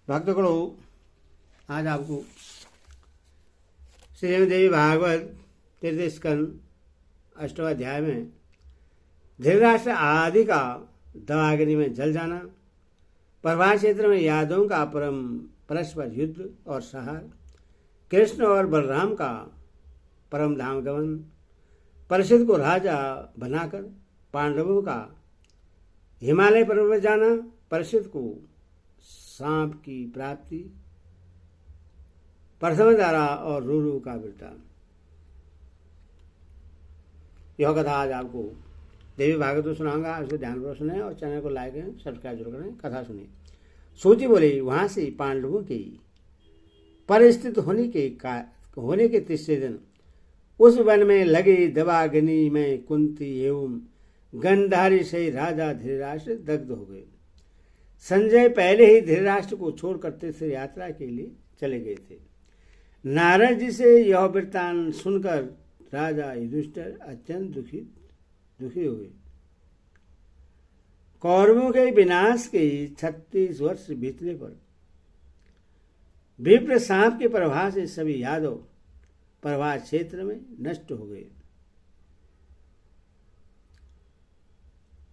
भक्तगणों, आज आपको श्रीमद् देवी भागवत तृतीय स्कंद अष्टम अध्याय में धृतराष्ट्र आदि का दवाग्नि में जल जाना, प्रभास क्षेत्र में यादवों का परस्पर युद्ध और संहार, कृष्ण और बलराम का परम धाम गमन, परिषद को राजा बनाकर पांडवों का हिमालय पर्वत जाना, परिषद को सांप की प्राप्ति, प्रथम धारा और रूरू का वृत्तांत। यह कथा आज आपको देवी भागवत में सुनाऊंगा। इसको ध्यानपूर्वक सुने और चैनल को लाइक करें, सब्सक्राइब जरूर करें। कथा सुनिए। सूची बोले, वहां से पांडवों की परिस्थित होने के तीसरे दिन उस वन में लगे दवाग्नि में कुंती एवं गंधारी से राजा धृतराष्ट्र दग्ध हो गए। संजय पहले ही धृतराष्ट्र को छोड़कर तीर्थ यात्रा के लिए चले गए थे। नारद जी से यह वृत्तांत सुनकर राजा युधिष्ठिर अत्यंत दुखी हुए। कौरवों के विनाश के 36 वर्ष बीतने पर विप्र सांप के प्रभाव से सभी यादव प्रभास क्षेत्र में नष्ट हो गए।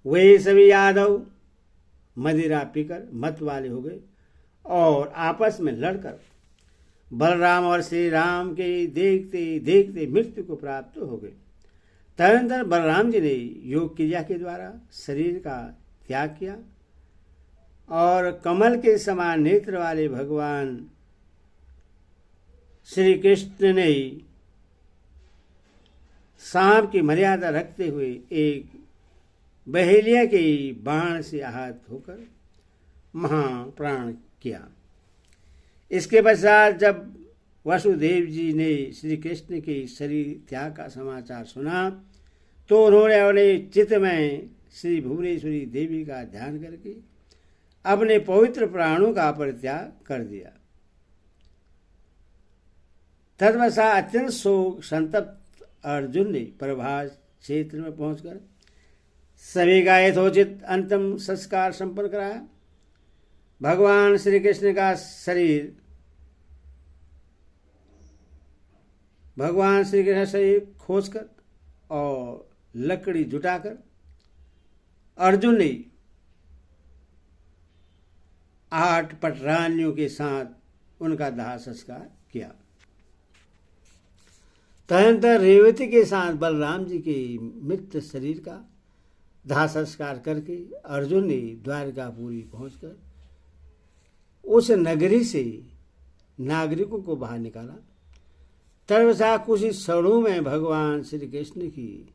वे सभी यादव मदिरा पीकर मत वाले हो गए और आपस में लड़कर बलराम और श्री राम के देखते देखते मृत्यु को प्राप्त हो गए। तदनंतर बलराम जी ने योग क्रिया के द्वारा शरीर का त्याग किया और कमल के समान नेत्र वाले भगवान श्री कृष्ण ने सांप की मर्यादा रखते हुए एक बहेलिया के बाण से आहत होकर महाप्राण किया। इसके पश्चात जब वसुदेव जी ने श्री कृष्ण के शरीर त्याग का समाचार सुना तो उन्होंने अपने चित्त में श्री भुवनेश्वरी देवी का ध्यान करके अपने पवित्र प्राणों का परित्याग कर दिया। तत्पश्चात अत्यंत शोक संतप्त अर्जुन ने प्रभास क्षेत्र में पहुंचकर सभी का यथोचित अंतिम संस्कार संपन्न कराया। भगवान श्री कृष्ण का शरीर खोजकर और लकड़ी जुटाकर अर्जुन ने 8 पटरानियों के साथ उनका दाह संस्कार किया। तदनंतर रेवती के साथ बलराम जी के मृत शरीर का दाह संस्कार करके अर्जुन ने द्वारकापुरी पहुंचकर उस नगरी से नागरिकों को बाहर निकाला। तत्पश्चात कुछ ही क्षणों में भगवान श्री कृष्ण की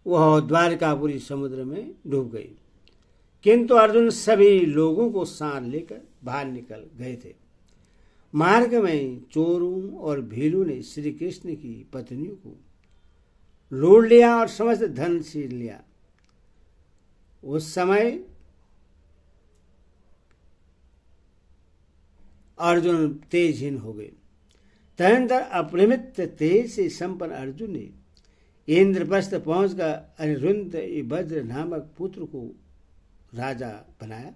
वह द्वारकापुरी समुद्र में डूब गई, किंतु अर्जुन सभी लोगों को साथ लेकर बाहर निकल गए थे। मार्ग में चोरों और भीलों ने श्री कृष्ण की पत्नियों को लूट लिया और समस्त धन छीन लिया। उस समय अर्जुन तेजहीन हो गए। तदनंतर अपरिमित तेज से संपन्न अर्जुन ने इंद्रप्रस्थ पहुंचकर अनिरुद्ध वज्र नामक पुत्र को राजा बनाया।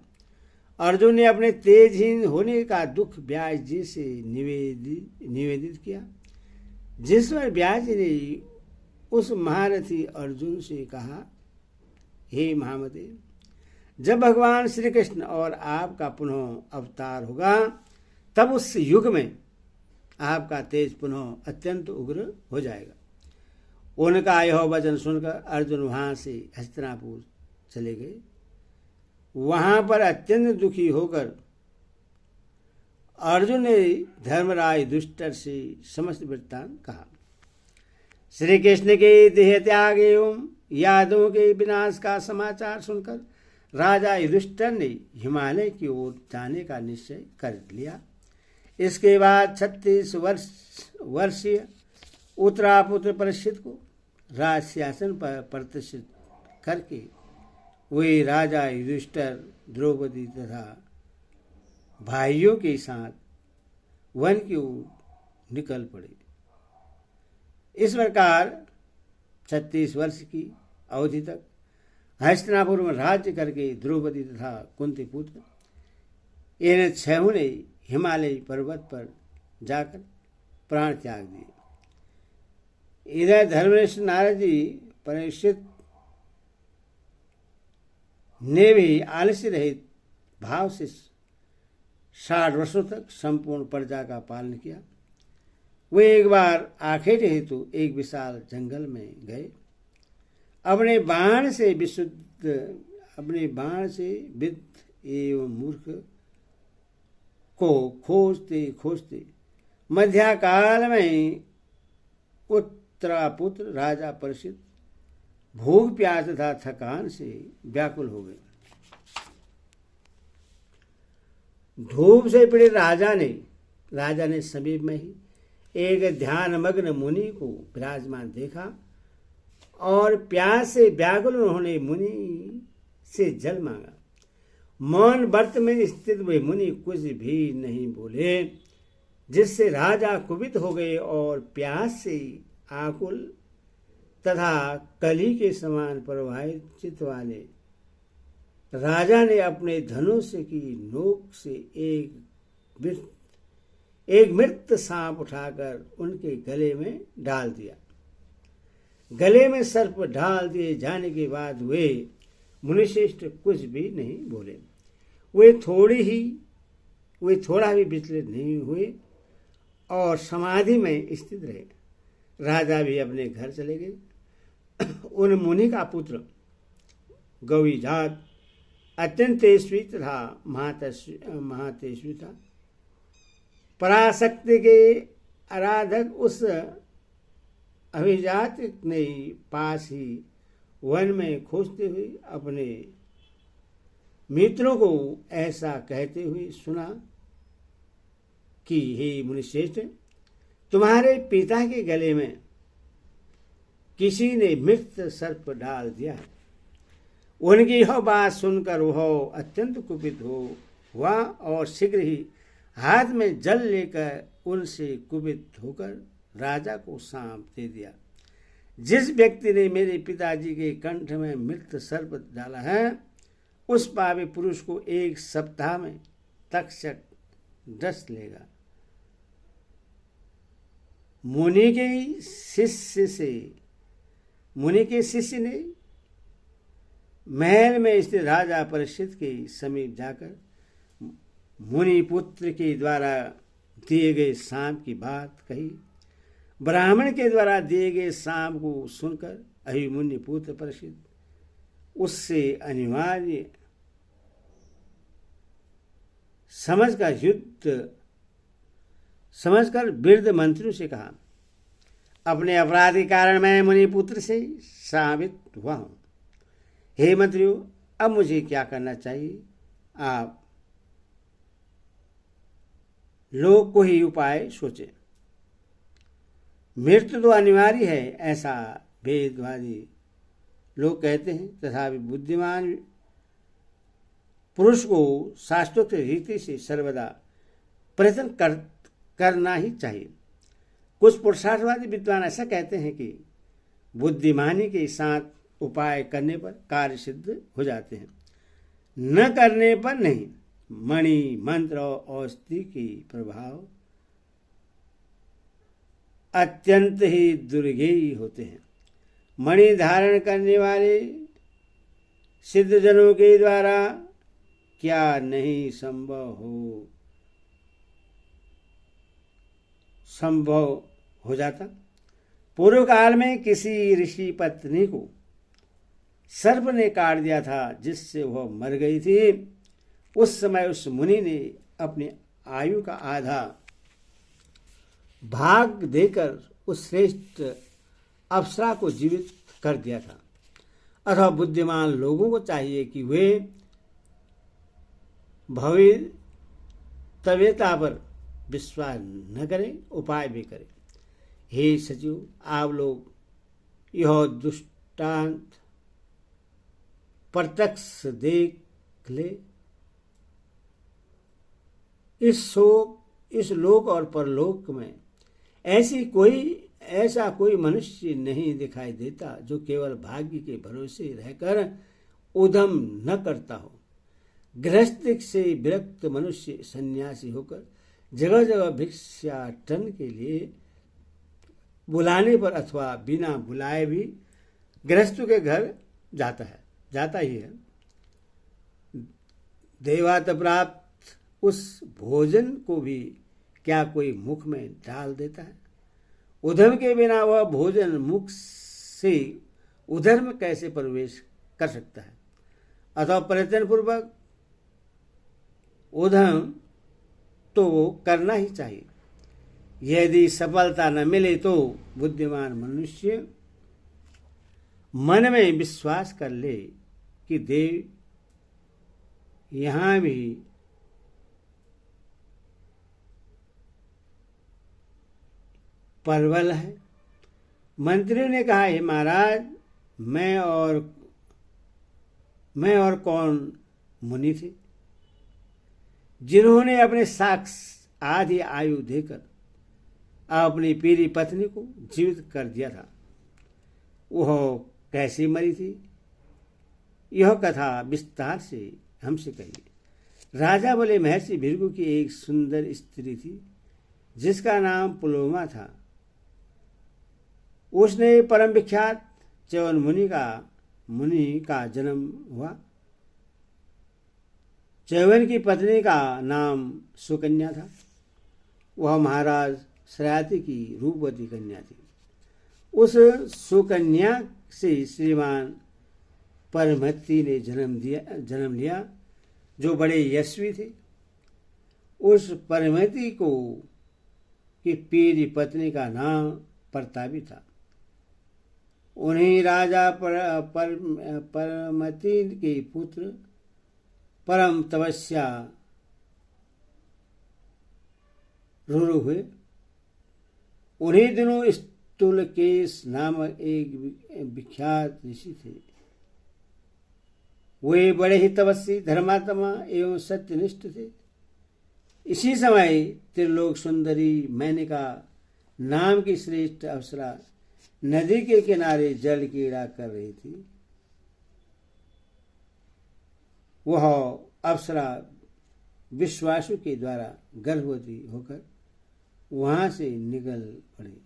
अर्जुन ने अपने तेजहीन होने का दुख व्यास जी से निवेदित किया, जिस पर व्यास जी ने उस महारथी अर्जुन से कहा, हे महामते, जब भगवान श्री कृष्ण और आपका पुनः अवतार होगा तब उस युग में आपका तेज पुनः अत्यंत उग्र हो जाएगा। उनका यह वचन सुनकर अर्जुन वहां से हस्तिनापुर चले गए। वहां पर अत्यंत दुखी होकर अर्जुन ने धर्मराज युधिष्ठिर से समस्त वृत्तांत कहा। श्री कृष्ण के देह त्याग एवं यादवों के विनाश का समाचार सुनकर राजा युधिष्ठिर ने हिमालय की ओर जाने का निश्चय कर लिया। इसके बाद 36 वर्षीय उत्तरापुत्र परिषद को राज सिंहासन पर प्रतिष्ठित करके वे राजा युधिष्ठिर, द्रौपदी तथा भाइयों के साथ वन की ओर निकल पड़े। इस प्रकार 36 वर्ष की अवधि तक हस्तिनापुर में राज्य करके द्रौपदी तथा कुंती पुत्र इन छहों ने हिमालय पर्वत पर जाकर प्राण त्याग दिए। इधर धर्मनिष्ठ नारद जी परीक्षित ने भी आलस्य रहित भाव से 60 वर्षों तक संपूर्ण प्रजा का पालन किया। वे एक बार आखेट हेतु एक विशाल जंगल में गए। अपने बाण से विद्ध एवं मूर्ख को खोजते खोजते मध्याकाल में उत्तरापुत्र राजा परीक्षित भूख प्यास तथा थकान से व्याकुल हो गए। धूप से पीड़ित राजा ने समीप में ही एक ध्यान मग्न मुनि को विराजमान देखा और प्यास से व्याकुल उन्होंने मुनि से जल मांगा। मौन व्रत में स्थित वे मुनि कुछ भी नहीं बोले, जिससे राजा कुपित हो गए और प्यास से आकुल तथा कली के समान प्रवाहित चित्त वाले राजा ने अपने धनुष की नोक से एक मृत सांप उठाकर उनके गले में डाल दिया। गले में सर्प डाल दिए जाने के बाद वे मुनिश्रेष्ठ कुछ भी नहीं बोले। वे थोड़ा भी विचलित नहीं हुए और समाधि में स्थित रहे। राजा भी अपने घर चले गए। उन मुनि का पुत्र गौरी जात अत्यंत तेजस्वी तथा महातेजस्वी था। पराशक्ति के आराधक उस अभिजात ने पास ही वन में खोजते हुए अपने मित्रों को ऐसा कहते हुए सुना कि हे मुनिश्रेष्ठ, तुम्हारे पिता के गले में किसी ने मृत सर्प डाल दिया है। उनकी यह बात सुनकर वह अत्यंत कुपित हुआ और शीघ्र ही हाथ में जल लेकर उनसे कुपित होकर राजा को सांप दे दिया। जिस व्यक्ति ने मेरे पिताजी के कंठ में मृत सर्प डाला है, उस पापी पुरुष को 1 सप्ताह में तक्षक डस लेगा। मुनि के शिष्य ने महल में स्थित राजा परीक्षित के समीप जाकर मुनि पुत्र के द्वारा दिए गए सांप की बात कही। ब्राह्मण के द्वारा दिए गए सांप को सुनकर अभिमन्यु पुत्र परीक्षित उससे अनिवार्य समझकर वृद्ध मंत्रियों से कहा, अपने अपराध के कारण मैं मुनि पुत्र से साबित हुआ हूं। हे मंत्रियों, अब मुझे क्या करना चाहिए? आप लोग को ही उपाय सोचे। मृत्यु तो अनिवार्य है, ऐसा वेदवादी लोग कहते हैं, तथा बुद्धिमान पुरुष को शास्त्रोक्त रीति से सर्वदा प्रयत्न करना ही चाहिए। कुछ पुरुषार्थवादी विद्वान ऐसा कहते हैं कि बुद्धिमानी के साथ उपाय करने पर कार्य सिद्ध हो जाते हैं, न करने पर नहीं। मणि, मंत्र और औषधि के प्रभाव अत्यंत ही दुर्गेय होते हैं। मणि धारण करने वाले सिद्धजनों के द्वारा क्या नहीं संभव हो जाता। पूर्व काल में किसी ऋषि पत्नी को सर्प ने काट दिया था, जिससे वह मर गई थी। उस समय उस मुनि ने अपनी आयु का आधा भाग देकर उस श्रेष्ठ अप्सरा को जीवित कर दिया था। अथवा बुद्धिमान लोगों को चाहिए कि वे भवितव्यता पर विश्वास न करें, उपाय भी करें। हे सचिव, आप लोग यह दृष्टांत प्रत्यक्ष देख ले। इस लोक और परलोक में ऐसा कोई मनुष्य नहीं दिखाई देता जो केवल भाग्य के भरोसे रहकर उद्यम न करता हो गृहस्थ से विरक्त मनुष्य सन्यासी होकर जगह जगह भिक्षाटन के लिए बुलाने पर अथवा बिना बुलाए भी गृहस्थों के घर जाता ही है। देवात प्राप्त उस भोजन को भी क्या कोई मुख में डाल देता है? उधम के बिना वह भोजन मुख से उधर में कैसे प्रवेश कर सकता है? अथवा प्रयत्न पूर्वक उधम तो करना ही चाहिए। यदि सफलता न मिले तो बुद्धिमान मनुष्य मन में विश्वास कर ले कि देव यहाँ भी प्रबल है। मंत्रियों ने कहा, हे महाराज, मैं और कौन मुनि थे जिन्होंने अपने साक्ष आधी आयु देकर अपनी पीरी पत्नी को जीवित कर दिया था? वह कैसी मरी थी? यह कथा विस्तार से हमसे कहिए। राजा बोले, महर्षि भृगु की एक सुंदर स्त्री थी जिसका नाम पुलोमा था। उसने परम विख्यात च्यवन मुनि का जन्म हुआ। च्यवन की पत्नी का नाम सुकन्या था। वह महाराज श्रायति की रूपवती कन्या थी। उस सुकन्या से श्रीमान परमति ने जन्म लिया जो बड़े यशस्वी थे। उस परमति की पीरी पत्नी का नाम प्रतापी था। उन्हीं राजा परमति के पुत्र परम तपस्या रुरु हुए। उन्हीं दिनों स्थूलकेश नामक एक विख्यात ऋषि थे। वे बड़े ही तपस्वी, धर्मात्मा एवं सत्यनिष्ठ थे। इसी समय त्रिलोक सुंदरी मेनका नाम की श्रेष्ठ अप्सरा नदी के किनारे जल क्रीड़ा कर रही थी। वह अप्सरा विश्वासु के द्वारा गर्भवती होकर वहां से निकल पड़ी।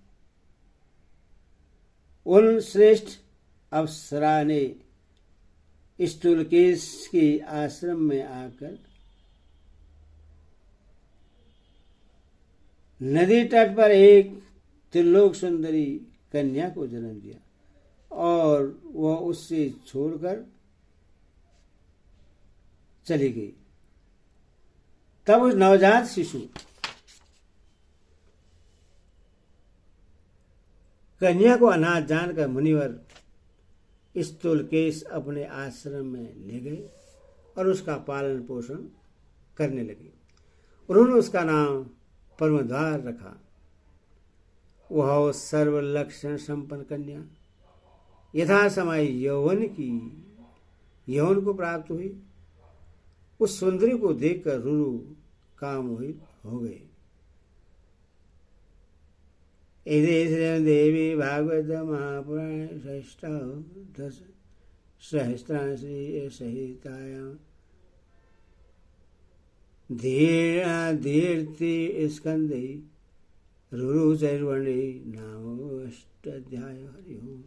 उन श्रेष्ठ अप्सरा ने स्थूलकेश के आश्रम में आकर नदी तट पर एक त्रिलोक सुंदरी कन्या को जन्म दिया और वह उससे छोड़कर चली गई। तब उस नवजात शिशु कन्या को अनाथ जानकर मुनिवर स्थूलकेश अपने आश्रम में ले गए और उसका पालन पोषण करने लगे। उन्होंने उसका नाम परमद्वार रखा। वह सर्वलक्षण संपन्न कन्या यथा समय यौवन को प्राप्त हुई। उस सुंदरी को देखकर रुरु कामोहित हो गए। देवी भागवत महापुराण षष्ठादश सहस्रांशी सहितायां धीर्ति स्कंदे रुरु चैर्वणे नामोऽष्टाध्यायः। हरि ओम।